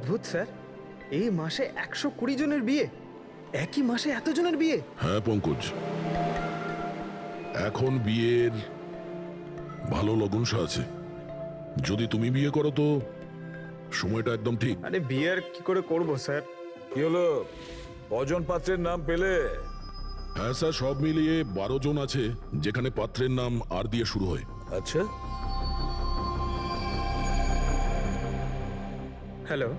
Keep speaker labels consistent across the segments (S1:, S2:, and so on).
S1: অদ্ভুত স্যার, এই মাসে 120 জনের বিয়ে, একই মাসে এতজনের বিয়ে।
S2: হ্যাঁ পঙ্কজ, এখন বিয়ের ভালো লগ্নসা আছে। যদি তুমি বিয়ে করো তো সময়টা একদম ঠিক।
S1: আরে বিয়ে আর কি করে করবো স্যার?
S3: কি হলো, কজন পাত্রের নাম পেলে?
S2: হ্যাঁ স্যার, সব মিলিয়ে 12 জন আছে, যেখানে পাত্রের নাম আর দিয়ে শুরু হয়।
S3: আচ্ছা,
S1: হ্যালো,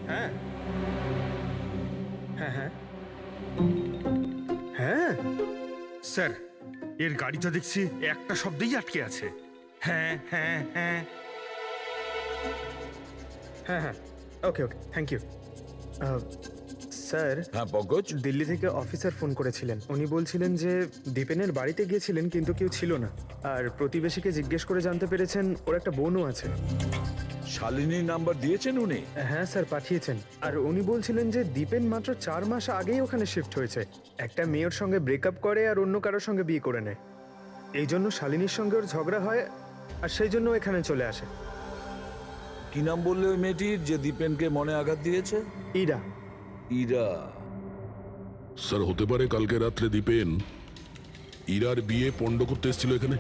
S1: হ্যাঁ হ্যাঁ হ্যাঁ হ্যাঁ
S4: স্যার, এর গাড়িটা দেখছি একটা শব্দেই আটকে আছে। হ্যাঁ হ্যাঁ হ্যাঁ।
S1: হ্যাঁ হ্যাঁ, ওকে ওকে, থ্যাংক ইউ। স্যার,
S3: হ্যাঁ পঙ্কজ,
S1: দিল্লি থেকে অফিসার ফোন করেছিলেন। উনি বলছিলেন যে দীপেনের বাড়িতে গিয়েছিলেন কিন্তু কেউ ছিল না, আর প্রতিবেশীকে জিজ্ঞেস করে জানতে পেরেছেন ওর একটা বোনও আছে।
S3: শালিনীর নাম্বার দিয়েছেন উনি?
S1: হ্যাঁ স্যার, পাঠিয়েছেন। আর উনি বলছিলেন যে দীপেন মাত্র 4 মাস আগেই ওখানে শিফট হয়েছে। একটা মেয়ের সঙ্গে ব্রেকআপ করে আর অন্য কারোর সঙ্গে বিয়ে করে নেয়। এই জন্য শালিনীর সঙ্গে ওর ঝগড়া হয়, আর সেই জন্য এখানে চলে আসে।
S3: কি নাম বললে ওই মেয়েটির যে দীপেনকে মনে আঘাত দিয়েছে?
S1: ইরা।
S3: ইরা?
S2: স্যার, হতে পারে কালকে রাত্রে দীপেন ইরার বিয়ে পণ্ড করতে এসেছিল এখানে,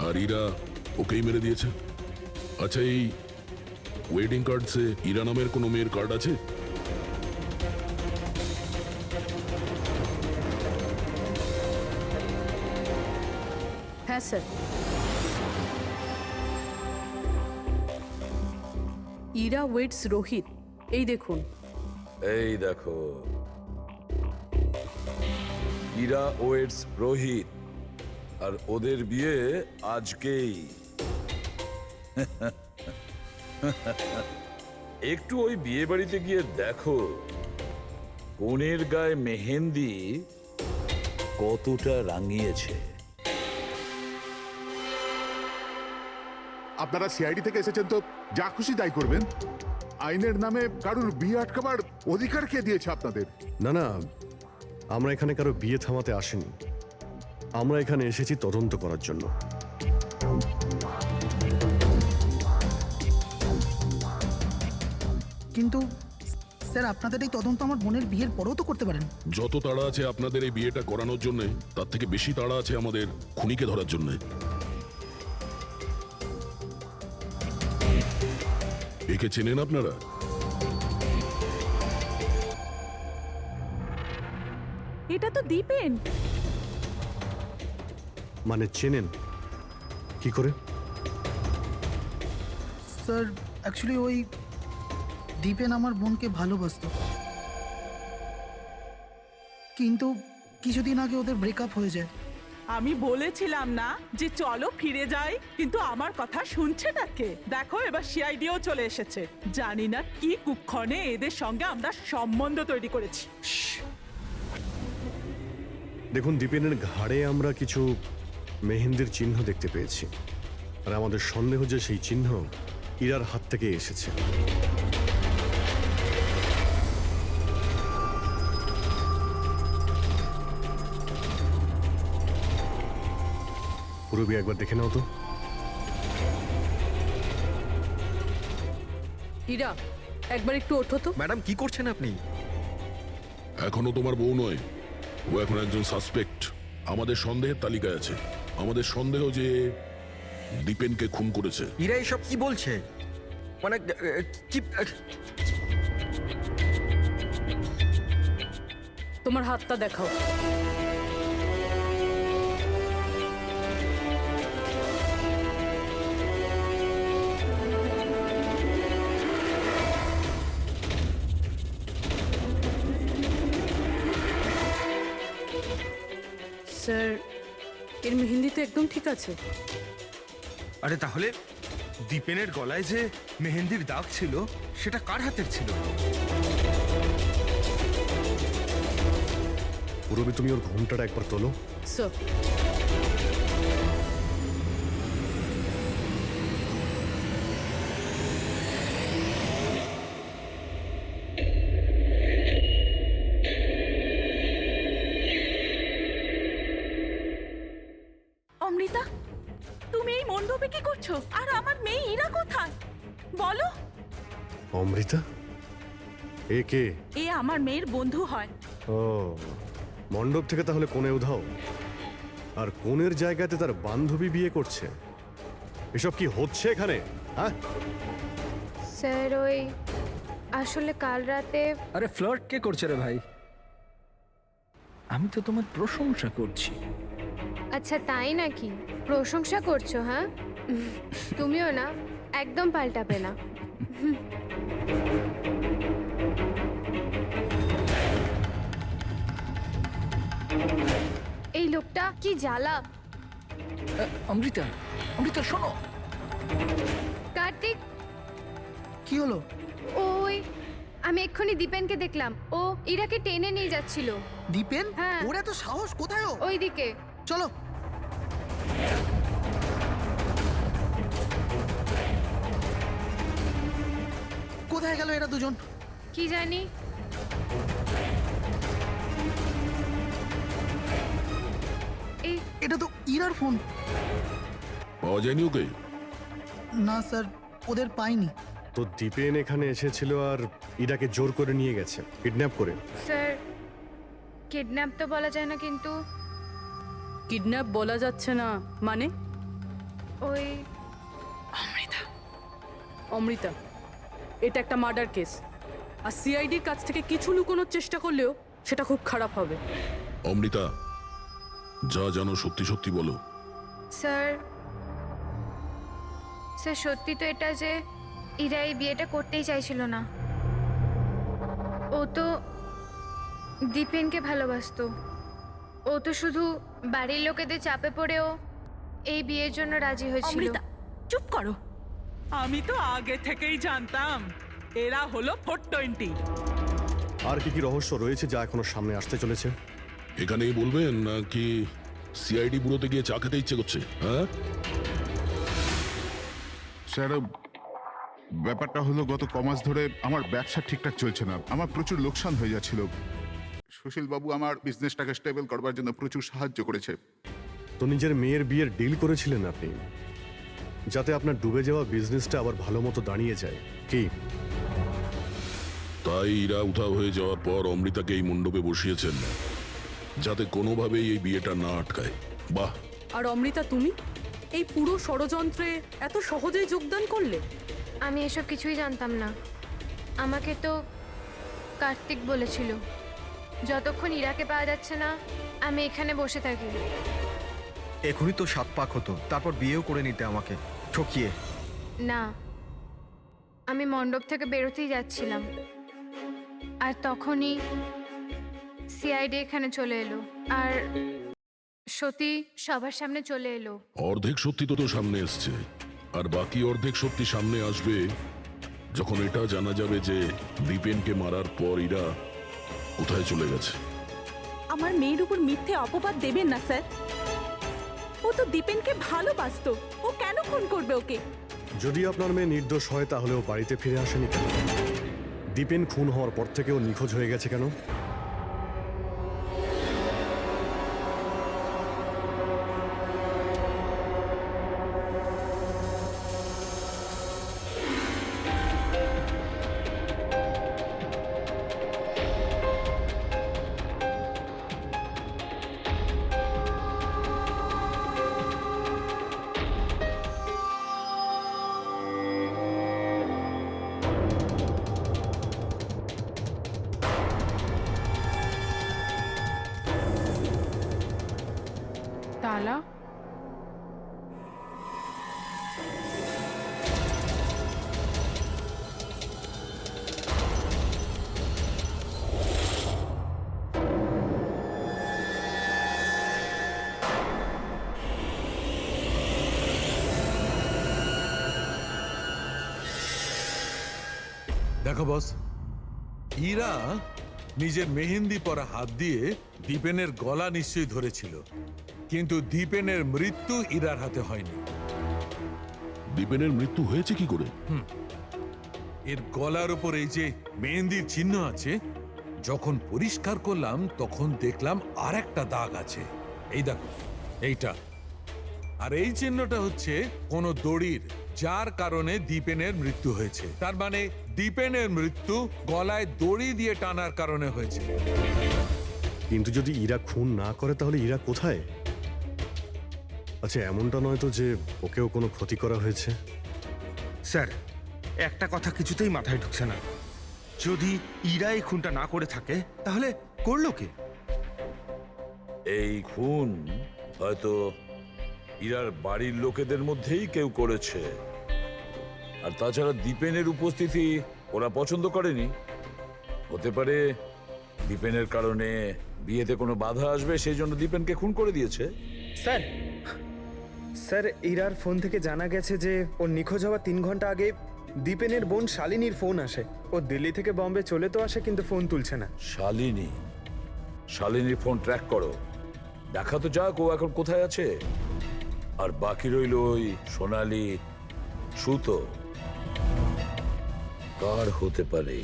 S2: আর ইরা ওকেই মেরে দিয়েছে। আচ্ছা, এই ওয়েডিং কার্ডসে ইরা নামের কোনো মেয়ের কার্ড আছে?
S5: হ্যাঁ স্যার, ইরা ওয়েটস রোহিত, এই দেখুন।
S3: এই দেখো, ইরা ওয়েটস রোহিত, আর ওদের বিয়ে আজকেই। একটু ওই বিয়ে বাড়িতে গিয়ে দেখো কনের গায়ে মেহেন্দি কতটা রাঙিয়েছে।
S6: আপনারা সিআইডি থেকে এসেছেন তো যা খুশি তাই করবেন। আইনের নামে কারুর বিয়ে আটকাবার অধিকার কে দিয়েছে আপনাদের?
S7: না না, আমরা এখানে কারো বিয়ে থামাতে আসিনি। আমরা এখানে এসেছি তদন্ত করার জন্য।
S8: কিন্তু স্যার, আপনাদের এই তদন্ত আমার বোনের বিয়ের পরেও তো করতে পারেন।
S2: যত তাড়া আছে আপনাদের এই বিয়েটা করানোর জন্য, তার থেকে বেশি তাড়া আছে আমাদের খুনিকে ধরার জন্য। একে চেনেন আপনারা?
S5: এটা তো দীপেন।
S7: মানে চেনেন কি করে?
S8: স্যার, অ্যাকচুয়ালি ওই দীপেন আমার বোনকে ভালোবাসতো, কিন্তু কিছুদিন আগে ওদের ব্রেকআপ হয়ে যায়।
S9: আমি বলেছিলাম না যে চলো ফিরে যাই, কিন্তু আমার কথা শুনছে না কে? দেখো এবার সিআইডিও চলে এসেছে। জানি না কি কুক্ষণে এদের সঙ্গে আমরা সম্বন্ধ তৈরি করেছি।
S7: দেখুন, দীপেনের ঘাড়ে আমরা কিছু মেহেন্দির চিহ্ন দেখতে পেয়েছি, আর আমাদের সন্দেহ যে সেই চিহ্ন ইরার হাত থেকে এসেছে। পুরবি একবার দেখে নাও তো।
S5: ইরা, একবার একটু ওঠো তো।
S1: ম্যাডাম, কি করছেন আপনি?
S2: এখনো তোমার বউ নয়, ও এখন একজন সাসপেক্ট। আমাদের সন্দেহের তালিকায় আছে। আমাদের সন্দেহ যে দীপেনকে খুন করেছে।
S1: ইরা এসব কি বলছে? মানে কি?
S5: তোমার হাতটা দেখাও। স্যার, এর মেহেন্দি তো একদম ঠিক আছে।
S4: আরে তাহলে দীপেনের গলায় যে মেহেন্দির দাগ ছিল সেটা কার হাতের ছিল?
S7: পুরবি, তুমি ওর ঘোমটাটা একবার তোলো।
S5: স্যার,
S9: অমৃতা, তুমি এই মণ্ডপে কি করছো? আর আমার মেয়ে ইরা কোথায় বলো?
S7: অমৃতা? এ কে?
S9: এ আমার মেয়ের বন্ধু হয়।
S7: ও, মণ্ডপ থেকে তাহলে কোণে উধাও, আর কোণের জায়গাতে তার বান্ধবী বিয়ে করছে। এসব কি হচ্ছে এখানে? হ্যাঁ,
S10: স্যার ওই আসলে কাল রাতে
S11: আরে ফ্লার্ট কে করছে রে ভাই? আমি তো তোমার প্রশংসা করছি।
S10: আচ্ছা তাই নাকি? প্রশংসা করছো? হ্যাঁ, তুমিও না, একদম পাল্টাবে না। এই লোকটা কি জ্বালা।
S11: অমৃতা, অমৃতা শোনো।
S10: কার্তিক,
S8: কি হলো?
S10: ওই আমি এক্ষুনি দীপেনকে দেখলাম, ও ইরাকে টেনে নিয়ে যাচ্ছিল।
S8: দীপেন?
S10: হ্যাঁ।
S8: ওর এত সাহস কোথায়? ও
S10: ওইদিকে
S8: চলো। কোথায় গেল এরা দুজন?
S10: কি জানি। এই
S8: এটা তো ইরার ফোন।
S2: পাওয়া যায়নি ওকে?
S8: না স্যার, ওদের পাইনি।
S7: তো দীপেন এখানে এসেছিল আর ইরাকে জোর করে নিয়ে গেছে, কিডন্যাপ করে।
S10: স্যার, কিডন্যাপ তো বলা যায় না, কিন্তু
S5: কিডন্যাপ বলা যাচ্ছে না মানে?
S10: ওই
S5: অমৃতা, এটা একটা মার্ডার কেস, আর সিআইডির কাছ থেকে কিছু লুকোনোর চেষ্টা করলেও সেটা খুব খারাপ হবে।
S2: অমৃতা, যা জানো সত্যি সত্যি বলো।
S10: স্যার, স্যার সত্যি তো এটা যে ইরা এই বিয়েটা করতেই চাইছিল না। ও তো দীপেনকে ভালোবাসতো। ও তো শুধু বাড়ির লোকেদের চাপে পড়েও এই বিয়ের জন্য রাজি হয়েছিল।
S9: অমৃতা চুপ করো। আমি তো আগে থেকেই জানতাম এরা হলো 420।
S7: আর কি কি রহস্য রয়েছে যা এখনো সামনে আসতে চলেছে?
S2: এখানেই বলবেন নাকি সিআইডি ব্যুরোতে গিয়ে চা খেতে ইচ্ছে করছে? হ্যাঁ
S6: স্যার, ব্যাপারটা হলো গত কমাস ধরে আমার ব্যবসা ঠিকঠাক চলছে না, আমার প্রচুর লোকসান হয়ে যাচ্ছিল। সুশীল বাবু আমার বিজনেসটাকে স্টেবল করবার জন্য প্রচুর সাহায্য করেছে।
S7: তো নিজের মেয়ের বিয়ের ডিল করেছিলেন আপনি, যাতে আপনার ডুবে যাওয়া বিজনেসটা আবার ভালো মতো দাঁড়িয়ে যায়, কি?
S2: তাই ইরা উধাও হয়ে যাওয়ার পর অমৃতাকে এই মণ্ডপে বসিয়েছেন, যাতে কোনোভাবেই এই বিয়েটা না আটকায়। বাহ।
S5: আর অমৃতা, তুমি এই পুরো ষড়যন্ত্রে এত সহজেই যোগদান করলে?
S10: আমি এসব কিছুই জানতাম না। আমাকে তো কার্তিক বলেছিল যতক্ষণ ইরাকে পাওয়া যাচ্ছে না আমি এখানে বসে থাকি।
S11: এখনই তো 7 পাক হতো, তারপর বিয়েও করে নিতে আমাকে ঠকিয়ে।
S10: না, আমি মণ্ডপ থেকে বেরোতেই যাচ্ছিলাম, আর তখনই সিআইডি এখানে চলে এলো, আর সত্যি সবার সামনে চলে এলো।
S2: অর্ধেক সত্যি তো সামনে এসছে, আর বাকি অর্ধেক সত্যি সামনে আসবে যখন এটা জানা যাবে যে দীপেনকে মারার পর ইরা কোথায় চলে গেছে।
S9: আমার মেয়ের উপর মিথ্যে অপবাদ দেবেন না স্যার। ও তো দীপেনকে ভালোবাসতো, ও কেন খুন করবে ওকে?
S7: যদি আপনার মেয়ে নির্দোষ হয় তাহলে ও বাড়িতে ফিরে আসেনি কেন? দীপেন খুন হওয়ার পর থেকে ও নিখোঁজ হয়ে গেছে কেন?
S5: তালা?
S3: দেখো বস, ইরা নিজের মেহেন্দি পরা হাত দিয়ে দীপেনের গলা নিশ্চয়ই ধরেছিল, কিন্তু দীপেনের মৃত্যু ইরার হাতে হয়নি।
S2: দীপেনের মৃত্যু হয়েছে কি করে?
S3: এর গলার উপর এই যে মেহেন্দির চিহ্ন আছে, যখন পরিষ্কার করলাম তখন দেখলাম আর একটা দাগ আছে। এই দেখো, এইটা। আর এই চিহ্নটা হচ্ছে কোনো দড়ির, যার কারণে দীপেনের মৃত্যু হয়েছে। তার মানে দীপেনের মৃত্যু গলায় দড়ি দিয়ে টানার কারণে হয়েছে।
S7: কিন্তু যদি ইরা খুন না করে তাহলে ইরা কোথায়? আচ্ছা, এমনটা নয় তো যে ওকেও কোনো ক্ষতি করা হয়েছে?
S4: স্যার, একটা কথা কিছুতেই মাথায় ঢুকছে না। যদি ইরা এই খুনটা না করে থাকে তাহলে করলো কে?
S12: এই খুন হয়তো ইরার বাড়ির লোকেদের মধ্যেই কেউ করেছে। আর তাছাড়া দীপেনের উপস্থিতি ওরা পছন্দ করেনি। হতে পারে দীপেনের কারণে বিয়েতে কোনো বাধা আসবে, সেই জন্য দীপেনকে খুন করে দিয়েছে।
S1: স্যার স্যার ইরার ফোন থেকে জানা গেছে যে ওর নিখোঁজ হওয়ার 3 ঘন্টা আগে দীপেনের বোন শালিনীর ফোন আসে। ও দিল্লি থেকে বম্বে চলে তো আসে, কিন্তু ফোন তুলছে না।
S12: শালিনীর ফোন ট্র্যাক করো, দেখা তো যাক ও এখন কোথায় আছে। আর বাকি রইল ওই সোনালি সুতো, কার হতে পারে?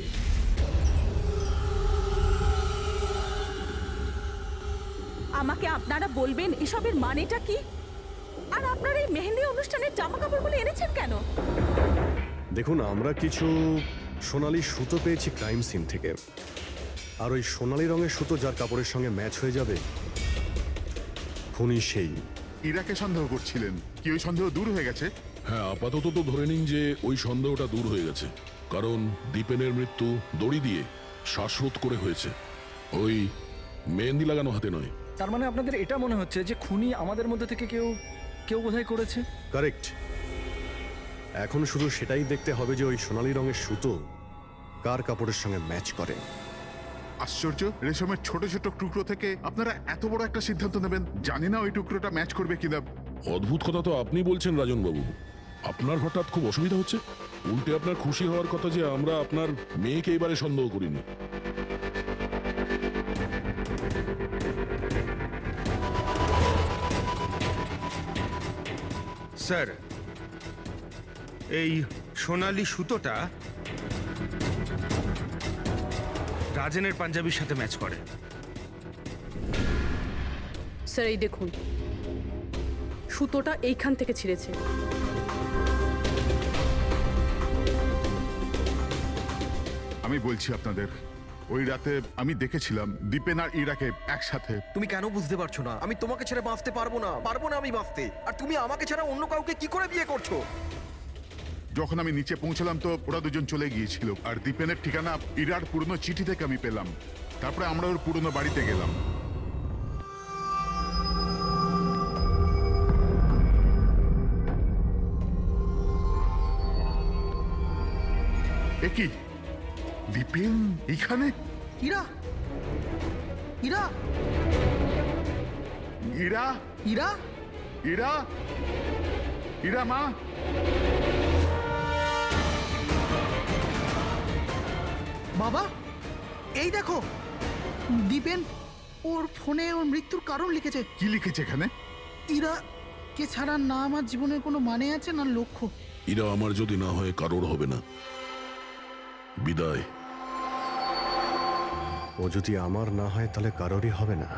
S9: আমাকে আপনারা বলবেন এসবের মানেটা কি? আর আপনারা এই মেহেন্দি অনুষ্ঠানের জামা কাপড়গুলো এনেছেন কেন?
S7: দেখুন, আমরা কিছু সোনালি সুতো পেয়েছি ক্রাইম সিন থেকে। আর ওই সোনালি রঙের সুতো যার কাপড়ের সঙ্গে ম্যাচ হয়ে যাবে, খুনি সেই।
S6: ইরাকে সন্দেহ করছিলেন, কি ওই সন্দেহ দূর হয়ে গেছে?
S2: হ্যাঁ, আপাতত তো ধরে নিন যে ওই সন্দেহটা দূর হয়ে গেছে, কারণ দীপেনের মৃত্যু দড়ি দিয়ে শ্বাসরোধ করে হয়েছে, ওই মেহেন্দি লাগানো হাতে নয়।
S11: তার মানে আপনাদের এটা মনে হচ্ছে যে খুনি আমাদের মধ্যে থেকে কেউ বোধহয় করেছে?
S7: কারেক্ট। এখন শুধু সেটাই দেখতে হবে যে ওই সোনালি রঙের সুতো কার কাপড়ের সঙ্গে ম্যাচ করে।
S6: আশ্চর্য, রেশমের ছোট ছোট টুকরো থেকে আপনারা এত বড় একটা সিদ্ধান্ত নেবেন। জানি না ওই টুকরোটা ম্যাচ করবে কিনা।
S2: অদ্ভুত কথা তো আপনি বলছেন রাজন বাবু। আপনার হঠাৎ খুব অসুবিধা হচ্ছে? উল্টে আপনার খুশি হওয়ার কথা যে আমরা আপনার মেয়েকে এবারে সন্দেহ করিনি।
S4: স্যার, এই সোনালি সুতোটা রাজেনের পাঞ্জাবির সাথে ম্যাচ করে।
S5: স্যার এই দেখুন, সুতোটা এইখান থেকে ছিঁড়েছে।
S6: আমি বলছি আপনাদের, ওই রাতে আমি দেখেছিলাম দীপেন আর ইরাকে একসাথে।
S13: তুমি কেন বুঝতে পারছো না? আমি তোমাকে ছেড়ে বাঁচতে পারবো না আমি বাঁচতে। আর তুমি আমাকে ছাড়া অন্য কাউকে কি করে বিয়ে করছো?
S6: যখন আমি নিচে পৌঁছলাম তো ওরা দুজন চলে গিয়েছিল, আর দীপেনের ঠিকানা ইরার পুরনো চিঠি থেকে আমি পেলাম। তারপরে আমরা ওর পুরনো বাড়িতে গেলাম। এ কি, দীপেন এখানে?
S8: ইরা ইরা
S6: ইরা
S8: ইরা
S6: ইরা ইরা মা!
S8: বাবা, এই দেখো, দীপেন ওর ফোনে ওর মৃত্যুর কারণ লিখেছে।
S6: কি লিখেছে এখানে?
S8: ইরা কে ছাড়া না আমার জীবনের কোনো মানে আছে না লক্ষ্য।
S2: এরা আমার যদি না হয় কারোর হবে না। বিদায়।
S7: ও যদি আমার না হয় তাহলে কারোরই হবে না।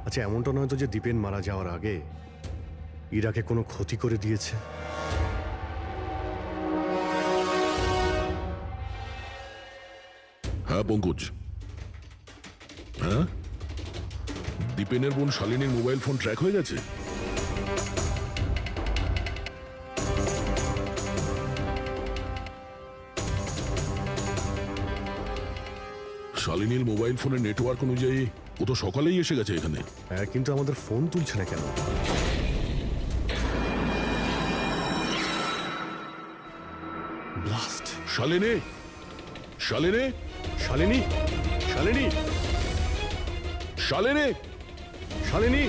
S7: আচ্ছা, এমনটা নয় তো যে দীপেন মারা যাওয়ার আগে ইরাকে কোনো ক্ষতি করে দিয়েছে?
S2: হ্যাঁ পঙ্কজ, হ্যাঁ, দীপেনের বোন শালিনীর মোবাইল ফোন ট্র্যাক হয়ে গেছে। শালিনীর মোবাইল ফোনের নেটওয়ার্ক অনুযায়ী ও তো সকালেই এসে গেছে এখানে।
S7: হ্যাঁ, কিন্তু আমাদের ফোন তুলছে না কেন? ব্লাস্ট!
S2: শালিনী, শালিনী,
S7: শালিনী, শালিনী,
S2: শালিনী,
S7: শালিনী!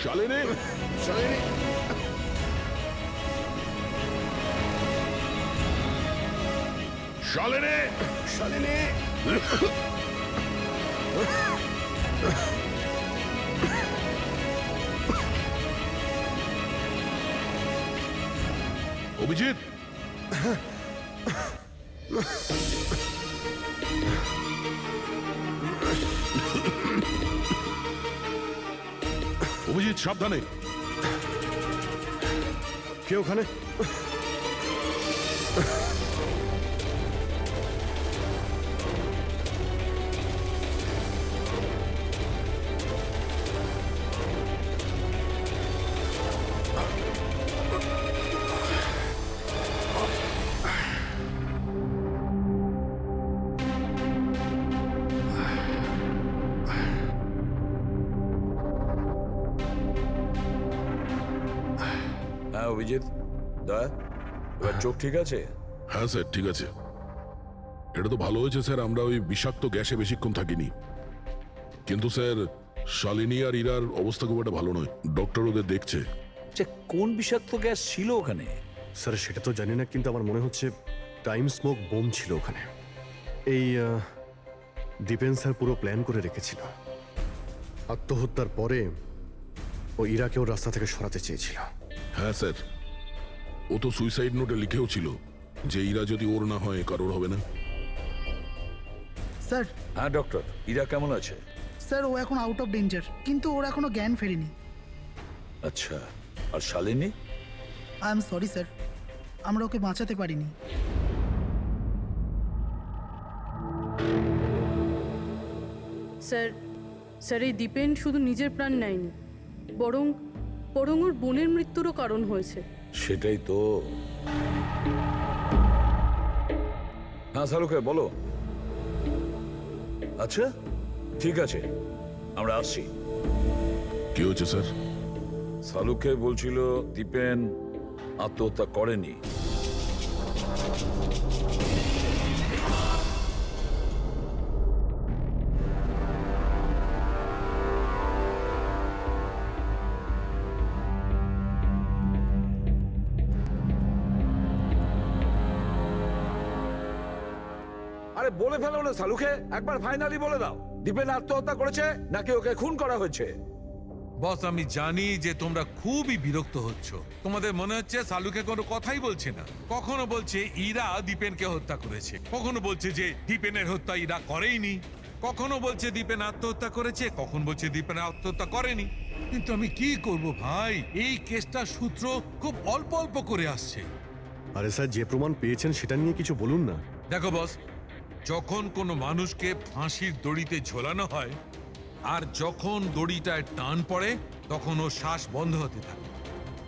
S2: শালিনী,
S6: শালিনী!
S2: শালিনী,
S7: শালিনী!
S2: অভিজিৎ, অভিজিৎ সাবধানে।
S7: কে ওখানে?
S12: হ্যাঁ অভিজিৎ, দয়া, এবার চোখ ঠিক আছে?
S2: হ্যাঁ স্যার, ঠিক আছে। এটা তো ভালো হয়েছে স্যার, আমরা ওই বিষাক্ত গ্যাসে বেশিক্ষণ থাকিনি। কিন্তু স্যার, শালিনী আর ইরার অবস্থা খুব একটা ভালো নয়। ডক্টর ওদের দেখছে।
S12: কোন বিষাক্ত গ্যাস ছিল ওখানে?
S7: স্যার সেটা তো জানি না, কিন্তু আমার মনে হচ্ছে টাইম স্মোক বোম ছিল ওখানে। এই দীপেন স্যার পুরো প্ল্যান করে রেখেছিল। আত্মহত্যার পরে ও ইরাকেও রাস্তা থেকে সরাতে চেয়েছিল।
S2: হ্যাঁ স্যার, ও তো সুইসাইড নোটে লিখেও ছিল যে ইরা যদি ওর না হয় কারোর হবে না।
S8: স্যার
S12: হ্যাঁ ডক্টর, ইরা কেমন আছে?
S8: স্যার ও এখন আউট অফ ডেঞ্জার, কিন্তু ওর এখনো জ্ঞান ফেরেনি।
S12: আচ্ছা, আর Shalini?
S8: I am sorry sir, আমরা ওকে বাঁচাতে পারিনি।
S5: স্যার স্যার এই দীপেন শুধু নিজের প্রাণ নেয়নি, বরং ওর বোনের মৃত্যুরও কারণ হয়েছে।
S12: সেটাই তো। হ্যাঁ শালুকে বলো। আচ্ছা ঠিক আছে, আমরা আসছি।
S2: কি হয়েছে স্যার?
S12: শালুকে বলছিল দীপেন আত্মহত্যা করেনি। আরে বলে ফেলো না শালুকে, একবার ফাইনালি বলে দাও, দীপেন আত্মহত্যা করেছে নাকি ওকে খুন করা হয়েছে?
S3: বস, আমি জানি যে তোমরা খুবই বিরক্ত হচ্ছ। তোমাদের মনে হচ্ছে শালুকে কোনো কথাই বলছে না। কখনো বলছে ইরা দীপেনকে হত্যা করেছে, কখনো বলছে যে দীপেনের হত্যা ইরা করেইনি, কখনো বলছে দীপেন আত্মহত্যা করেছে, কখন বলছে দীপেন আত্মহত্যা করেনি। কিন্তু আমি কি করব ভাই, এই কেসটার সূত্র খুব অল্প অল্প করে আসছে।
S7: আরে স্যার, যে প্রমাণ পেয়েছেন সেটা নিয়ে কিছু বলুন না।
S3: দেখো বস, যখন কোনো মানুষকে ফাঁসির দড়িতে ঝোলানো হয় আর যখন দড়িটায় টান পড়ে তখন ওর শ্বাস বন্ধ হতে থাকে,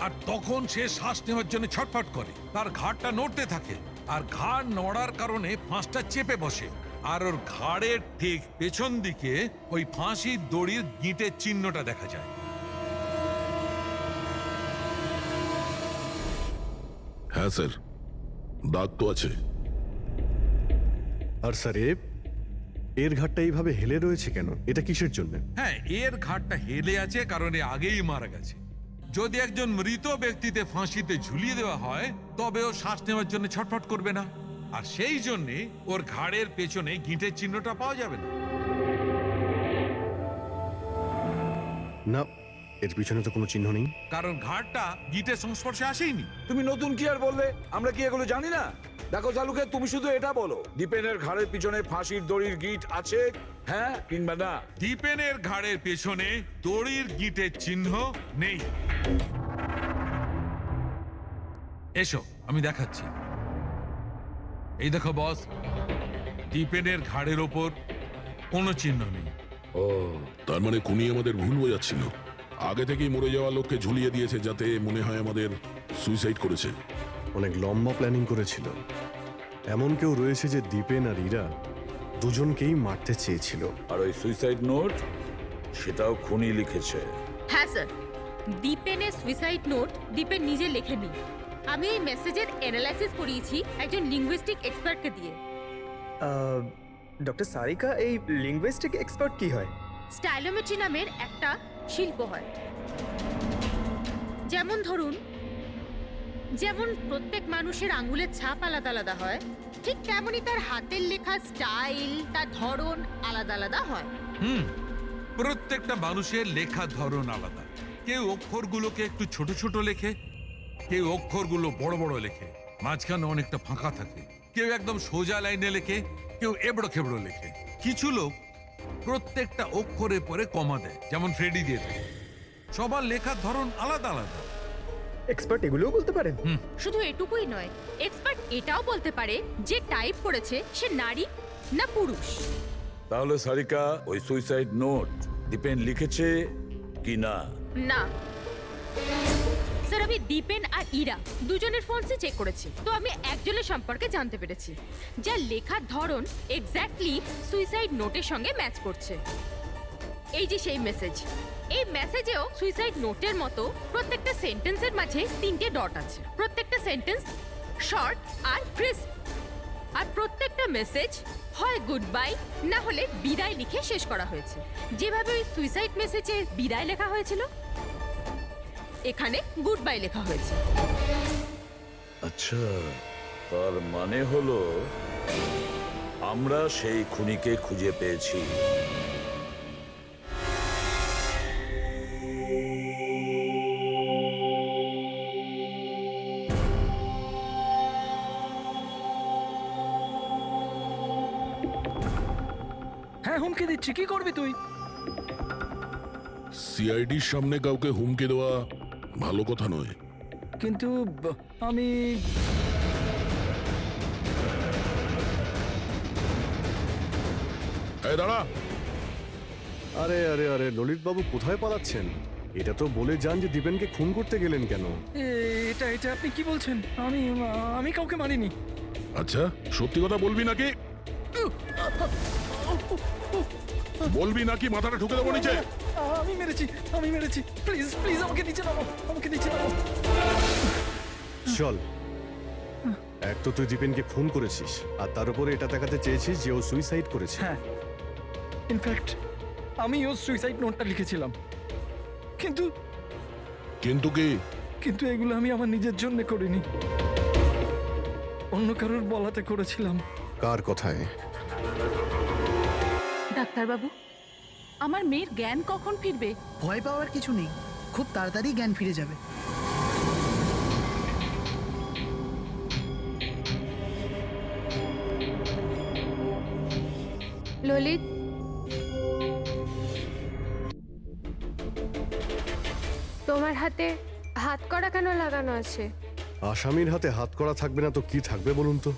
S3: আর তখন সে শ্বাস নেওয়ার জন্য ছটফট করে, তার ঘাড়টা নড়তে থাকে, আর ঘাড় নড়ার কারণে ফাঁসটা চেপে বসে, আর ওর ঘাড়ের ঠিক পেছন দিকে ওই ফাঁসির দড়ির গিঁটের চিহ্নটা দেখা যায়।
S2: হ্যাঁ স্যার, দাগ তো আছে।
S7: আর স্যার এর ঘাটটা এইভাবে হেলে রয়েছে কেন? এটা কিসের জন্য?
S3: হ্যাঁ, এর ঘাড়টা হেলে আছে কারণ এ আগেই মারা গেছে। যদি একজন মৃত ব্যক্তিতে ফাঁসিতে ঝুলিয়ে দেওয়া হয় তবে ও শ্বাস নেওয়ার জন্য ছটফট করবে না, আর সেই জন্যে ওর ঘাড়ের পেছনে গিঁটের চিহ্নটা পাওয়া যাবে না।
S7: না, এর পিছনে তো কোনো চিহ্ন নেই।
S3: কারণ ঘাড়টা গিঁটের সংস্পর্শে আসেনি।
S12: তুমি নতুন কি আর বললে? আমরা কি এগুলো জানি না? দেখো শালুকে, তুমি শুধু এটা বলো, দীপেনের ঘাড়ের পিছনে ফাঁসির দড়ির গিঁট আছে, হ্যাঁ কিংবা না?
S3: দীপেনের ঘাড়ের পেছনে দড়ির গিঁটের চিহ্ন নেই। এসো আমি দেখাচ্ছি। এই দেখো বস, দীপেনের ঘাড়ের ওপর কোনো চিহ্ন নেই।
S12: ও,
S2: তার মানে খুনি আমাদের ভুল বোঝাচ্ছিল। আগে থেকেই মরে যাওয়া লোককে ঝুলিয়ে দিয়েছে যাতে মনে হয় আমাদের সুইসাইড করেছে।
S7: অনেক লম্বা প্ল্যানিং করেছিল। এমন কেউ রয়েছে যে দীপেন আর ইরা দুজনকেই মারতে চেয়েছিল।
S12: আর ওই সুইসাইড নোট, সেটাও খুনি লিখেছে।
S14: হ্যাঁ স্যার, দীপেনের সুইসাইড নোট দীপেন নিজে লেখেনি। আমি এই মেসেজের অ্যানালাইসিস করিয়েছি একজন লিঙ্গুইস্টিক এক্সপার্টকে দিয়ে।
S1: ডক্টর সারিকা, এই লিঙ্গুইস্টিক এক্সপার্ট কি হয়?
S14: স্টাইলোমেট্রি নামের একটা শিল্প হয়। যেমন প্রত্যেক মানুষের আঙ্গুলের ছাপ আলাদা আলাদা হয়, ঠিক তেমনই তার হাতের লেখা স্টাইল, তার ধরন আলাদা আলাদা হয়।
S3: প্রত্যেকটা মানুষের লেখা ধরন আলাদা। কেউ অক্ষরগুলোকে একটু ছোট ছোট লেখে, কেউ অক্ষরগুলো বড় বড় লেখে, মাঝখানে অনেকটা ফাঁকা থাকে, কেউ একদম সোজা লাইনে লেখে, কেউ এবড়ো খেবড়ো লেখে। কিছু লোক প্রত্যেকটা অক্ষরের পরে কমা দেয়, যেমন ফ্রেডি দিয়ে থাকে। সবার লেখার ধরন আলাদা আলাদা।
S1: এক্সপার্ট এগুলোও বলতে পারেন?
S14: শুধু এটুকুই নয়, এক্সপার্ট এটাও বলতে পারে যে টাইপ করেছে সে নারী না পুরুষ।
S12: তাহলে সারিকা ওই সুইসাইড নোট দীপেন লিখেছে কি না?
S14: না স্যার, আমি দীপেন আর ইরা দুজনের ফোনসে চেক করেছি, তো আমি একজনের সম্পর্কে জানতে পেরেছি যার লেখার ধরন এক্স্যাক্টলি সুইসাইড নোটের সঙ্গে ম্যাচ করছে। এই যে সেই মেসেজ, এই মেসেজেও সুইসাইড নোটের মতো প্রত্যেকটা সেন্টেন্সের মাঝে 3টে ডট আছে। প্রত্যেকটা সেন্টেন্স শর্ট আর ক্রিস্প, আর প্রত্যেকটা মেসেজ হয় গুড বাই না হলে বিদায় লিখে শেষ করা হয়েছে। যেভাবে ওই সুইসাইড মেসেজে বিদায় লেখা হয়েছিল, এখানে গুড বাই লেখা হয়েছে।
S12: আচ্ছা, তার মানে হলো আমরা সেই খুনিকে খুঁজে পেয়েছি।
S11: হ্যাঁ, হুমকি দিচ্ছি, কি করবি তুই?
S2: সিআইডির সামনে কাউকে হুমকি দেওয়া ভালো কথা নয়।
S11: কিন্তু আমি
S2: এই দাঁড়া!
S7: আরে আরে আরে ললিত বাবু কোথায় পালাচ্ছেন? এটা তো বলে যান যে দীপেনকে খুন করতে গেলেন কেন?
S11: এটা এটা আপনি কি বলছেন? আমি আমি কাউকে মারিনি।
S2: আচ্ছা, সত্যি কথা বলবি নাকি? বলবি নাকি মাথাটা ঢুকে দেবো নিচে?
S11: আমি মেরেছি। প্লিজ প্লিজ আমাকে নিচে নামো,
S7: চল, এক তো তুই দীপেনকে খুন করেছিস, আর তার উপরে এটা দেখাতে চেয়েছিস যে ও সুইসাইড করেছে।
S11: হ্যাঁ, ইনফ্যাক্ট আমি ওর সুইসাইড নোটটা লিখেছিলাম, কিন্তু
S2: কিন্তু
S11: এগুলো আমি আমার নিজের জন্য করিনি, অন্য কারোর বলাতে করেছিলাম।
S7: কার কথায়?
S9: ডাক্তারবাবু, আমার মেয়ের জ্ঞান কখন ফিরবে?
S8: ভয় পাওয়ার কিছু নেই, খুব তাড়াতাড়ি জ্ঞান ফিরে যাবে।
S10: ললিত, তোমার হাতে হাত করা কেন লাগানো আছে?
S7: আসামির হাতে হাত করা থাকবে না তো কি থাকবে বলুন তো?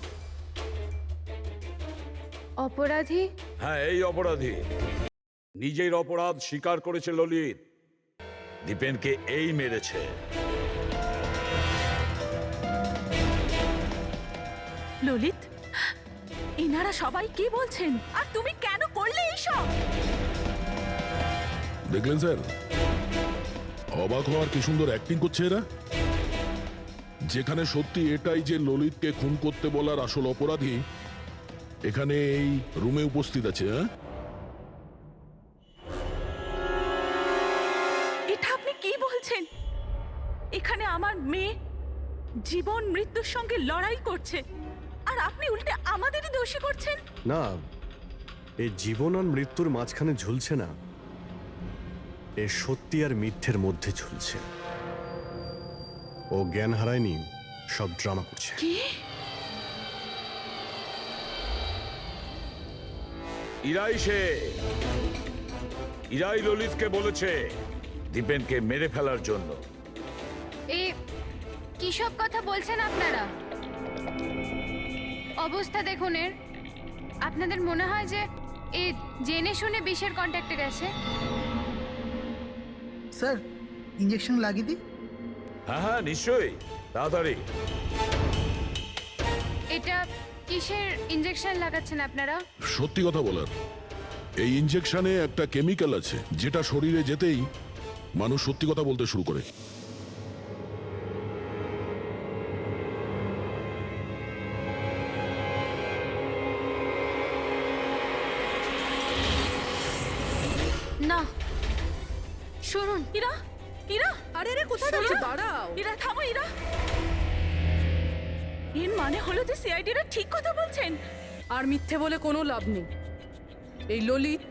S10: অপরাধী?
S12: হ্যাঁ, এই অপরাধী নিজের অপরাধ স্বীকার করেছে ললিত। দীপেনকে এই মেরেছে।
S9: ললিত, এনারা সবাই কি বলছেন, আর তুমি কেন করলে এইসব?
S2: দেখলেন স্যার, অবাক হওয়ার কি সুন্দর অ্যাক্টিং করছে এরা। যেখানে সত্যি এটাই যে ললিতকে খুন করতে বলার আসল অপরাধী এখানে এই রুমে উপস্থিত আছে। হ্যাঁ,
S9: এটা আপনি কি বলছেন? এখানে আমার মেয়ে জীবন মৃত্যুর সঙ্গে লড়াই করছে, আর আপনি উল্টে আমাদেরই দোষী করছেন।
S7: না, এই জীবন আর মৃত্যুর মাঝখানে ঝুলছে না, এ সত্যি আর মিথ্যের মধ্যে ঝুলছে। ও জ্ঞান হারায়নি, সব ড্রামা করছে।
S9: কি?
S12: ইরাই ললিতকে বলেছে দীপেনকে মেরে ফেলার জন্য।
S10: এই কি সব কথা বলছেন আপনারা? অবস্থা দেখুন এর। আপনাদের মনে হয় যে এ জেনে শুনে বিষের কন্ট্যাক্টে গেছে?
S8: স্যার, ইঞ্জেকশন লাগিয়ে দিই?
S12: হ্যাঁ হ্যাঁ, নিশ্চয়ই, তাড়াতাড়ি।
S10: এটা কিসের ইঞ্জেকশন লাগাচ্ছেন আপনারা?
S2: সত্যি কথা বলার, এই ইনজেকশনে একটা কেমিক্যাল আছে যেটা শরীরে যেতেই মানুষ সত্যি কথা বলতে শুরু করে।
S10: না, শুনুন।
S9: ইরা, ইরা,
S5: আরে রে, কোথায় যাচ্ছে? দাঁড়াও।
S9: ইরা, থামো ইরা। এর মানে হলো যে সিআইডিরা ঠিক কথা বলছেন।
S5: আর মিথ্যে বলে কোনো লাভ নেই। এই ললিত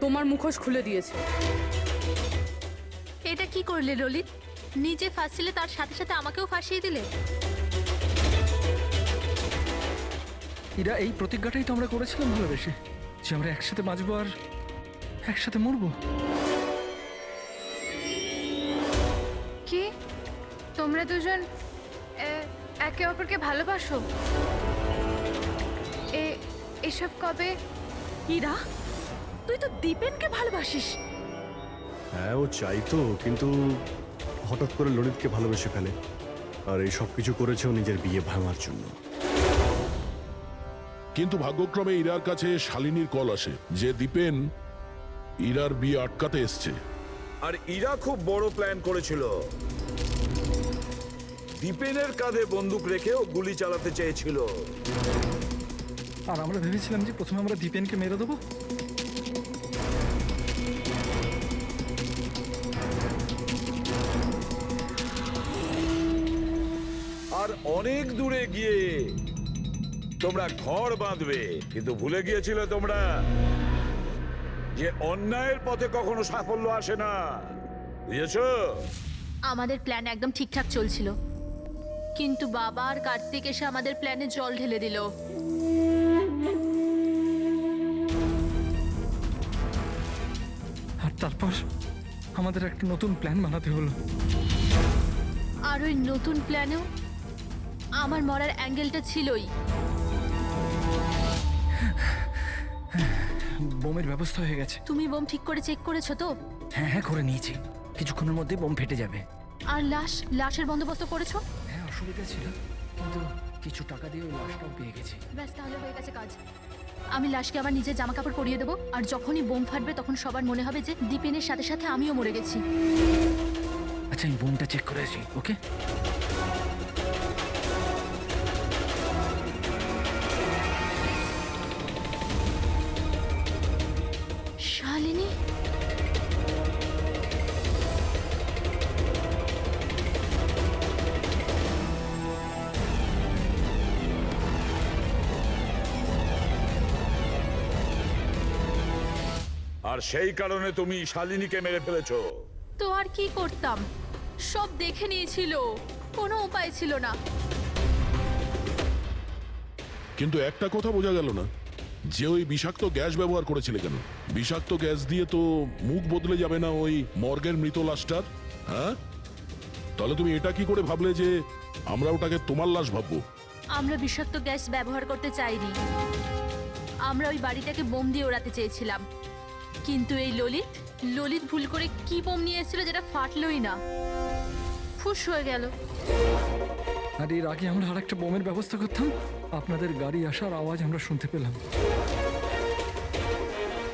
S5: তোমার মুখোশ খুলে দিয়েছে।
S14: এটা কি করলে ললিত? নিজে ফাঁসছিলে, তার সাথে সাথে আমাকেও ফাঁসিয়ে দিলে।
S11: এরা এই প্রতিজ্ঞাটাই তো আমরা করেছিলাম ভালোবেসে, যে আমরা একসাথে বাঁচবো আর একসাথে মরবো।
S10: কি তোমরা দুজন একে অপরকে ভালোবাসো? এসব কবে?
S9: ইরা, তুই তো দীপেনকে ভালোবাসিস।
S7: হ্যাঁ, ও চাইতো, কিন্তু হঠাৎ করে ললিতকে ভালোবেসে ফেলে। আর এই সব কিছু করেছে ও নিজের বিয়ে ভাঙার জন্য।
S2: কিন্তু ভাগ্যক্রমে ইরার কাছে শালিনীর কল আসে যে দীপেন ইরার বিয়ে আটকাতে এসছে।
S12: আর ইরা খুব বড় প্ল্যান করেছিল। দীপেনের কাঁধে বন্দুক রেখে ও গুলি চালাতে চেয়েছিল।
S11: আর আমরা ভেবেছিলাম যে প্রথমে আমরা দীপেনকে মেরে দেবো।
S12: আর অনেক দূরে গিয়ে তোমরা ঘর বাঁধবে, কিন্তু ভুলে গিয়েছিলে তোমরা যে অন্যায়ের পথে কখনো সাফল্য আসে না। বুঝেছো?
S14: আমাদের প্ল্যান একদম ঠিকঠাক চলছিল, কিন্তু বাবা আর কার্তিক এসে আমাদের প্ল্যানে জল ঢেলে দিল।
S11: আর তারপর আমাদের একটা নতুন প্ল্যান বানাতে হলো।
S14: আর ওই নতুন প্ল্যানেও আমার মরার অ্যাঙ্গেলটা ছিলই।
S11: বোমের ব্যবস্থা হয়ে গেছে।
S14: তুমি বোম ঠিক করে চেক করেছো তো?
S11: হ্যাঁ হ্যাঁ, করে নিয়েছি। কিছুক্ষণের মধ্যে বোম ফেটে যাবে।
S14: আর লাশের বন্দোবস্ত করেছো?
S11: হ্যাঁ, অসুবিধা ছিল, কিন্তু কিছু টাকা দিয়ে ওই লাশটাও পেয়ে গেছি।
S14: ব্যাস, তাহলে হয়ে গেছে কাজ। আমি লাশকে আবার নিজের জামা কাপড় পরিয়ে দেবো, আর যখনই বোম ফাটবে তখন সবার মনে হবে যে দীপেনের সাথে সাথে আমিও মরে গেছি।
S11: আচ্ছা, আমি বোমটা চেক করে আসি। ওকে?
S14: শালিনী,
S12: আর সেই কারণে তুমি শালিনীকে মেরে ফেলেছো।
S14: তো আর কি করতাম? সব দেখে নিয়েছিল, কোনো উপায় ছিল না।
S2: কিন্তু একটা কথা বোঝা গেল না, যে ওই বিষাক্ত গ্যাস ব্যবহার করেছিলে কেন? বিষাক্ত গ্যাস দিয়ে তো মুখ বদলে যাবে না ওই মর্গের মৃত লাশটার? হ্যাঁ, তাহলে তুমি এটা কি করে ভাবলে যে আমরা ওটাকে তোমার লাশ ভাববো?
S14: আমরা বিষাক্ত গ্যাস ব্যবহার করতে চাইনি। আমরা ওই বাড়িটাকে বোম দিয়ে ওড়াতে চেয়েছিলাম, কিন্তু এই ললিত ভুল করে কি বোম নিয়ে এসেছিল যেটা ফাটলই না, ফুস হয়ে গেল।
S11: আর এর আগে আমরা আর একটা বোমের ব্যবস্থা করতাম। আপনাদের গাড়ি আসার আওয়াজ আমরা শুনতে পেলাম,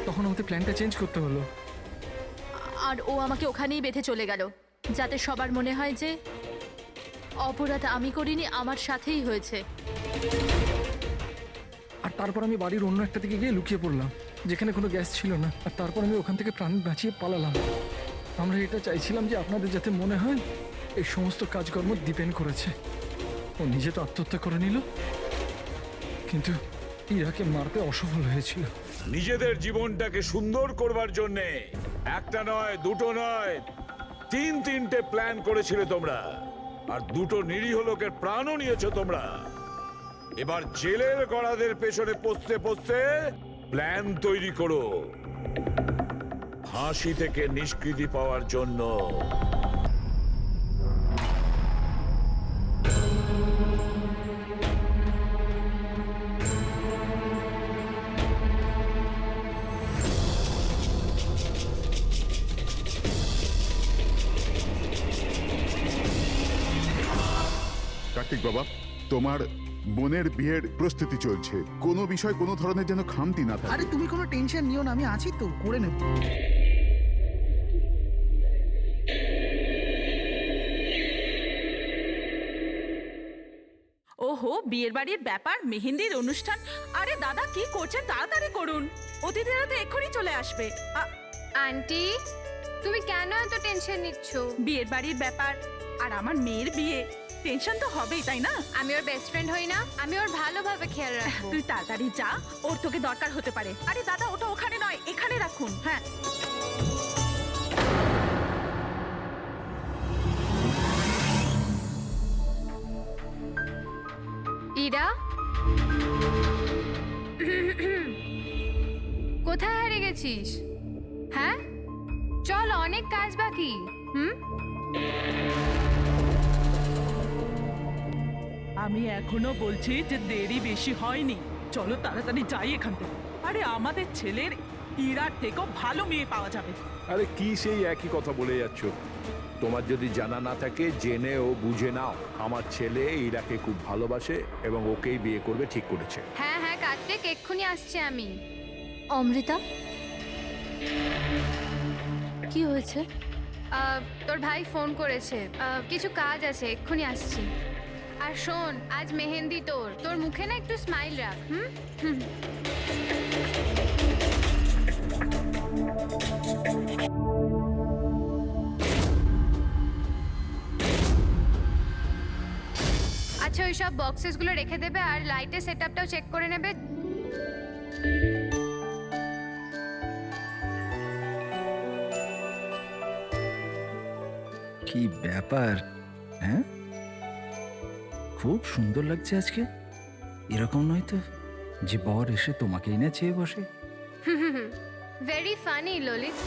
S11: তখন আমাদের প্ল্যানটা চেঞ্জ করতে হলো।
S14: আর ও আমাকে ওখানেই বেঁধে চলে গেল, যাতে সবার মনে হয় যে অপরাধ আমি করিনি, আমার সাথেই হয়েছে।
S11: আর তারপর আমি বাড়ির অন্য একটা দিকে গিয়ে লুকিয়ে পড়লাম, যেখানে কোনো গ্যাস ছিল না। আর তারপর আমি ওখান থেকে প্রাণ বাঁচিয়ে পালালাম। আমরা এটা চাইছিলাম যে আপনাদের যাতে মনে হয় এই সমস্ত কাজকর্ম দীপেন করেছে। ও নিজে তো আত্মহত্যা করে নিল, কিন্তু ইরাকে মারতে অসফল হয়েছিল।
S12: নিজেদের জীবনটাকে সুন্দর করবার জন্যে একটা নয়, দুটো নয়, তিনটে প্ল্যান করেছিলে তোমরা। আর দুটো নিরীহ লোকের প্রাণও নিয়েছো তোমরা। এবার জেলের গড়াদের পেছনে পৌঁছতে পৌঁছতে প্ল্যান তৈরি করো ফাঁসি থেকে নিষ্কৃতি পাওয়ার জন্য।
S6: কার্তিক বাবা, তোমার বোনের বিয়ের প্রস্তুতি চলছে। কোনো বিষয় কোনো ধরনের যেন খামতি না থাকে।
S8: আরে তুমি কোনো টেনশন নিও না, আমি আছি তো, করে নেব।
S9: ওহো, বিয়ের বাড়ির ব্যাপার, মেহেন্দির অনুষ্ঠান। আরে দাদা, কি করছেন? তাড়াতাড়ি করুন, অতিথিরা তো এক্ষুনি চলে আসবে।
S10: আন্টি, তুমি কেন এত টেনশন নিচ্ছ?
S9: বিয়ের বাড়ির ব্যাপার আর আমার মেয়ের বিয়ে, টেনশন তো হবেই, তাই না?
S10: আমি ওর বেস্ট ফ্রেন্ড হই না? আমি ওর ভালোভাবে খেয়াল রাখবো।
S9: তুই তাড়াতাড়ি যা, ওর তোকে দরকার হতে পারে। আরে দাদা, ওটা ওখানে নয়, এখানে রাখুন। হ্যাঁ,
S10: ইরা, কোথায় হারিয়ে গেছিস? হ্যাঁ, চল, অনেক কাজ বাকি।
S9: আমি এখনো বলছি যে দেরি বেশি হয়নি, চলো তাড়াতাড়ি যাই এখান থেকে। আরে আমাদের ছেলের ইরার থেকেও ভালো মেয়ে পাওয়া যাবে।
S15: আরে কি সেই একই কথা বলে যাচ্ছ? তোমার যদি জানা না থাকে জেনে ও বুঝে নাও, আমার ছেলে ইরাকে খুব ভালোবাসে এবং ওকেই বিয়ে করবে ঠিক করেছে।
S10: হ্যাঁ হ্যাঁ কার্তিক, এক্ষুনি আসছি আমি।
S14: অমৃতা, কি হয়েছে?
S10: তোর ভাই ফোন করেছে, কিছু কাজ আছে, এক্ষুনি আসছি। আর শোন, আজ মেহেন্দি তোর মুখে না একটু স্মাইল রাখ। আচ্ছা, ওই সব বক্সেসগুলো রেখে দেবে আর লাইটের সেটআপটাও চেক করে নেবে।
S8: কি ব্যাপার? হ্যাঁ, খুব সুন্দর লাগছে আজকে। এরকম নয় তো যে বর এসে তোমাকেই না চেয়ে বসে।
S10: Very funny Lalit.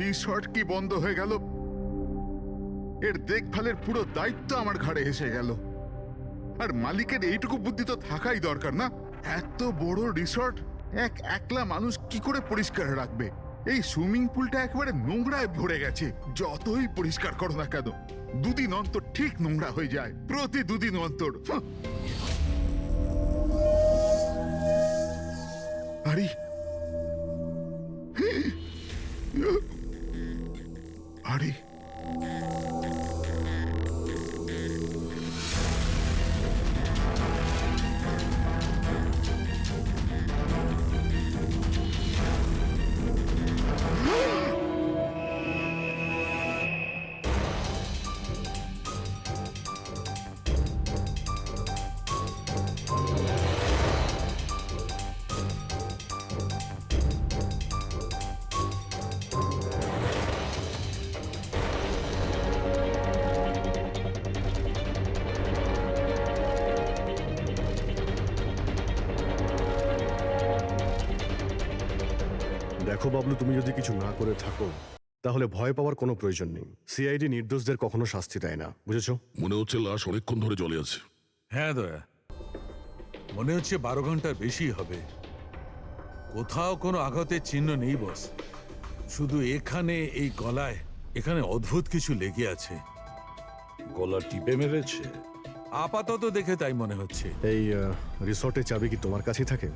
S6: রিসর্ট কি বন্ধ হয়ে গেল? এর দেখভালের পুরো দায়িত্ব আমার ঘাড়ে এসে গেল। আর মালিকের এইটুকু বুদ্ধি তো থাকাই দরকার না? এত বড় রিসর্ট একলা মানুষ কি করে পরিষ্কার রাখবে? এই সুইমিং পুলটা একেবারে নোংরায় ভরে গেছে। যতই পরিষ্কার করো না কেন, দুদিন অন্তর ঠিক নোংরা হয়ে যায়, প্রতি দুদিন অন্তর। আরে আরে
S7: দেখো বাবলু, তুমি যদি কিছু না করে থাকো তাহলে ভয় পাওয়ার কোনো প্রয়োজন নেই। সিআইডি নির্দোষদের কখনো শাস্তি দেয় না, বুঝেছো?
S2: মনে হচ্ছে লাশ অনেকক্ষণ ধরে জলে আছে।
S3: হ্যাঁ দয়া, মনে হচ্ছে 12 ঘন্টার বেশি হবে। কোথাও কোনো আঘাতের চিহ্ন নেই বস, শুধু এখানে এই গলায় এখানে অদ্ভুত কিছু লেগে আছে।
S12: গলা টিপে মেরেছে?
S3: আপাতত দেখে তাই মনে হচ্ছে।
S7: এই রিসর্টের চাবি কি তোমার কাছেই থাকে?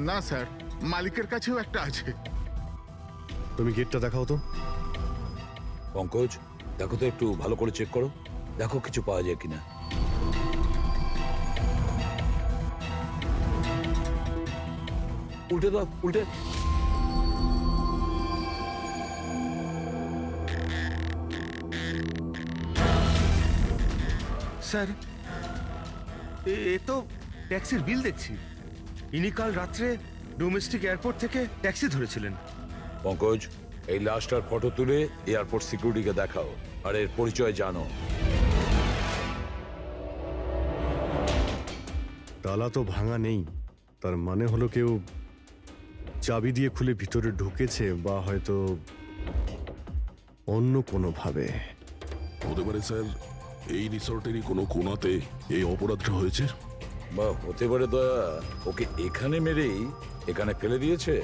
S6: না স্যার, মালিকের কাছেও একটা আছে।
S7: তুমি গেটটা দেখাও তো।
S12: পঙ্কজ, দেখো তো, একটু ভালো করে চেক করো, দেখো কিছু পাওয়া যায় কিনা। উল্টে দাও, উল্টে।
S4: স্যার, এ তো ট্যাক্সির বিল দেখছি। ইনি কাল রাত্রে ডোমেস্টিক এয়ারপোর্ট থেকে ট্যাক্সি ধরেছিলেন।
S12: পঙ্কজ, এই লাশটার ফটো তুলে এয়ারপোর্ট সিকিউরিটিকে দেখাও আর এর পরিচয় জানো।
S7: তালা তো ভাঙা নেই, তার মানে হলো কেউ চাবি দিয়ে খুলে ভিতরে ঢুকেছে, বা হয়তো অন্য কোনোভাবে।
S2: হতে পারে স্যার এই রিসর্টেরই কোনো কোণাতে এই অপরাধটা হয়েছে।
S12: বা হতে পারে দয়া ওকে এখানে মেরেই এখানে ফেলে দিয়েছে,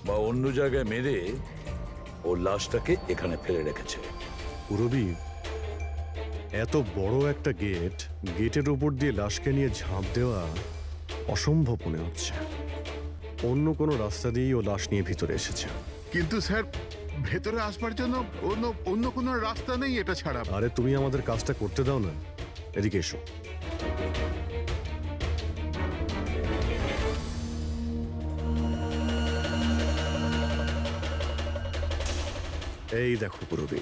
S12: বা অন্য জায়গায় মেরে ও লাশটাকে এখানে ফেলে রেখেছে।
S7: পুরবি, এত বড় একটা গেটের উপর দিয়ে লাশকে নিয়ে ঝাঁপ দেওয়া অসম্ভব মনে হচ্ছে। অন্য কোনো রাস্তা দিয়েই ও লাশ নিয়ে ভিতরে এসেছে।
S6: কিন্তু স্যার, ভেতরে আসবার জন্য অন্য কোনো রাস্তা নেই এটা ছাড়া।
S7: আরে তুমি আমাদের কাজটা করতে দাও না, এদিকে এসো। এই দেখো পুরবী,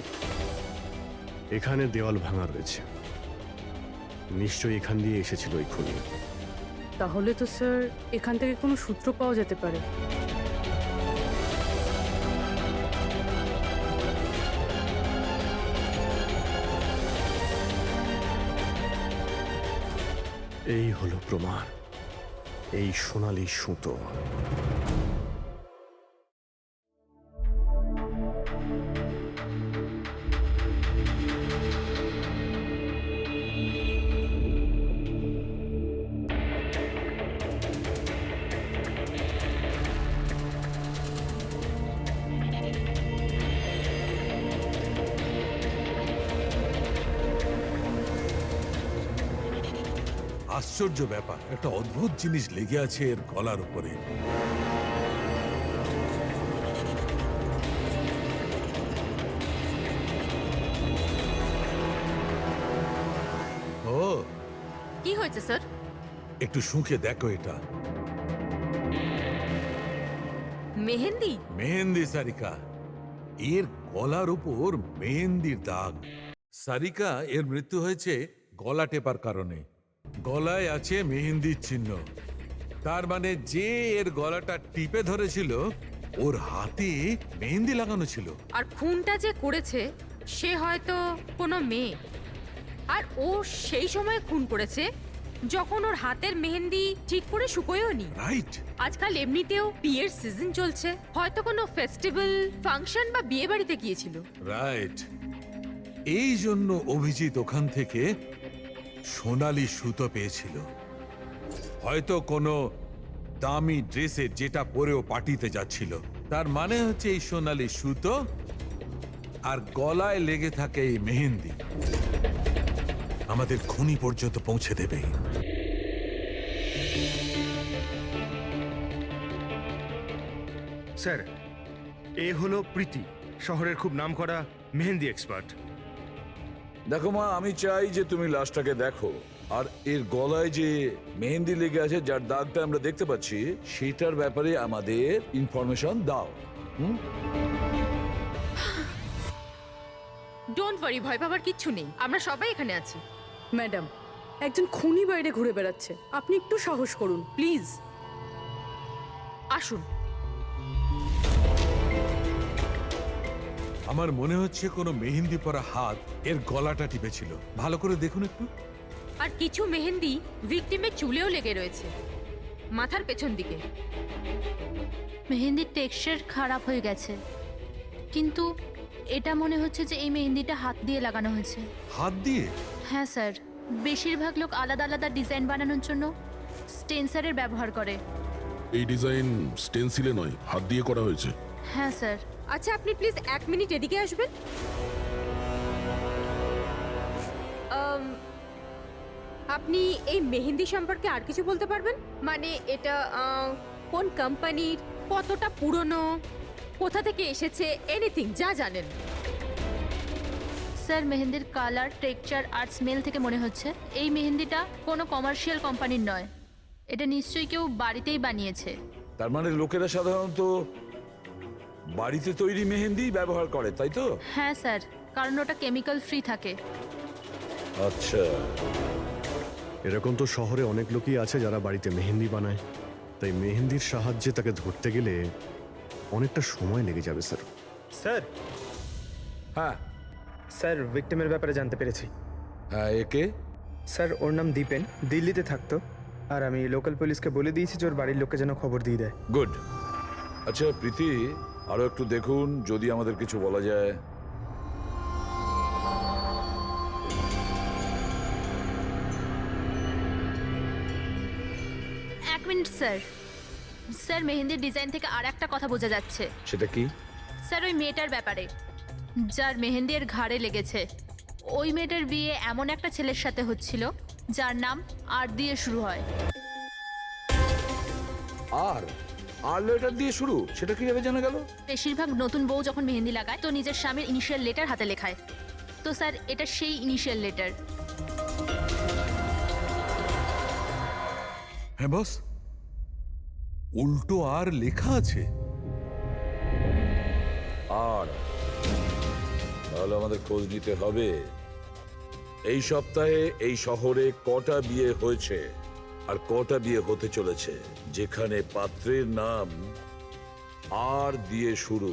S7: এখানে দেওয়াল ভাঙা রয়েছে। নিশ্চয়ই এখান দিয়ে এসেছিল এই খুনি।
S5: তাহলে তো স্যার এখান থেকে কোনো সূত্র পাওয়া যেতে পারে।
S7: এই হলো প্রমাণ, এই সোনালী সুতো।
S3: আশ্চর্য ব্যাপার, একটা অদ্ভুত জিনিস লেগে আছে এর গলার উপরে। ও,
S14: কি হয়েছে স্যার?
S3: একটু শুঁকে দেখো এটা।
S14: মেহেন্দি?
S3: মেহেন্দি সারিকা, এর গলার উপর মেহেন্দির দাগ। সারিকা, এর মৃত্যু হয়েছে গলা টেপার কারণে। গলায় আছে মেহেন্দির চিহ্ন। তার মানে যে এর গলাটা টিপে ধরেছিল ওর হাতে মেহেন্দি লাগানো ছিল।
S14: আর খুনটা যে করেছে সে হয়তো কোনো মেয়ে, আর ও সেই সময় খুন করেছে যখন ওর হাতের মেহেন্দি ঠিক করে শুকোয়ও নি।
S3: রাইট।
S14: আজকাল এমনিতেও বিয়ের সিজন চলছে, হয়তো কোনো ফেস্টিভ্যাল, ফাংশন বা বিয়ে বাড়িতে গিয়েছিল।
S3: রাইট। এই জন্য অভিজিৎ ওখান থেকে সোনালী সুতো পেয়েছিল। হয়তো কোনো দামি ড্রেসের যেটা পরেও পার্টিতে যাচ্ছিল। তার মানে হচ্ছে এই সোনালী সুতো আর গলায় লেগে থাকে এই মেহেন্দি আমাদের খুনি পর্যন্ত পৌঁছে দেবে।
S4: স্যার, এ হলো প্রীতি, শহরের খুব নামকরা মেহেন্দি এক্সপার্ট।
S12: দেখো মা, আমি চাই যে তুমি লাশটাকে দেখো, আর এর গলায় যে মেহেন্দি লেগে আছে, যার দাগটা আমরা দেখতে পাচ্ছি, সেটার ব্যাপারে আমাদের ইনফরমেশন দাও।
S14: ডোন্ট ওয়ারি, ভয় পাবার কিচ্ছু নেই, আমরা সবাই এখানে আছি।
S5: ম্যাডাম, একজন খুনি বাইরে ঘুরে বেড়াচ্ছে, আপনি একটু সাহস করুন প্লিজ।
S14: আসুন।
S3: আমার মনে হচ্ছে কোনো মেহেন্দি পরা হাত এর গলাটা টিপেছিল। ভালো করে দেখুন একটু।
S14: আর কিছু মেহেন্দি ভিকটিমের চুলেও লেগে রয়েছে, মাথার পেছন দিকে।
S16: মেহেন্দির টেক্সচার খারাপ হয়ে গেছে, কিন্তু এটা মনে হচ্ছে যে এই মেহেন্দিটা হাত দিয়ে লাগানো হয়েছে।
S3: হাত দিয়ে?
S16: হ্যাঁ স্যার, বেশিরভাগ লোক আলাদা আলাদা ডিজাইন বানানোর জন্য স্টেন্সারের ব্যবহার করে।
S2: এই ডিজাইন স্টেন্সিলে নয়, হাত দিয়ে করা হয়েছে।
S16: হ্যাঁ স্যার।
S14: আচ্ছা, আপনি প্লিজ 1 মিনিট এদিকে আসবেন। আপনি এই মেহেন্দি সম্পর্কে আর কিছু বলতে পারবেন? মানে এটা কোন কোম্পানির, কতটা পুরনো, কোথা থেকে এসেছে, এনিথিং যা জানেন।
S16: স্যার, মেহেন্দির কালার, টেক্সচার আর স্মেল থেকে মনে হচ্ছে এই মেহেন্দিটা কোনো কমার্শিয়াল কোম্পানির নয়। এটা নিশ্চয়ই কেউ বাড়িতেই বানিয়েছে।
S12: তার মানে লোকেরা সাধারণত বাড়িতে তৈরি মেহেন্দি ব্যবহার করে, তাই তো?
S16: হ্যাঁ স্যার, কারণ ওটা কেমিক্যাল ফ্রি থাকে।
S12: আচ্ছা।
S7: এরকম তো শহরে অনেক লোকই আছে যারা বাড়িতে মেহেন্দি বানায়, তাই মেহেন্দির সাহায্যে তাকে ধরতে গেলে অনেকটা সময় লেগে যাবে স্যার।
S1: স্যার।
S12: হ্যাঁ
S1: স্যার, ভিক্টিমের ব্যাপারে জানতে পেরেছি।
S12: হ্যাঁ, একে?
S1: স্যার, ওর নাম দীপেন, দিল্লিতে থাকতো। আর আমি লোকাল পুলিশকে বলে দিয়েছি যে ওর বাড়ির লোককে যেন খবর দিয়ে দেয়।
S12: গুড। আচ্ছা প্রীতি, আরো একটু দেখুন যদি আমাদের কিছু বলা যায়।
S16: এক মিনিট স্যার। স্যার, মেহেন্দির ডিজাইন থেকে আর একটা কথা বোঝা যাচ্ছে।
S12: সেটা কি?
S16: স্যার, ওই মেয়েটার ব্যাপারে, যার মেহেন্দি এর ঘাড়ে লেগেছে। ওই মেয়েটার বিয়ে এমন একটা ছেলের সাথে হচ্ছিল যার নাম আর দিয়ে শুরু হয়।
S12: আর লেটার দিয়ে শুরু? সেটা কিভাবে জানা গেল?
S16: বেশিরভাগ নতুন বউ যখন মেহেন্দি লাগায় তো নিজের স্বামীর ইনিশিয়াল লেটার হাতে লেখায়। তো স্যার, এটা সেই ইনিশিয়াল লেটার।
S3: হ্যাঁ বস, উল্টো আর লেখা আছে।
S12: আর তাহলে আমাদের খোঁজ নিতে হবে এই সপ্তাহে এই শহরে কটা বিয়ে হয়েছে আর কটা বিয়ে হতে চলেছে যেখানে পাত্রের নাম আর দিয়ে শুরু।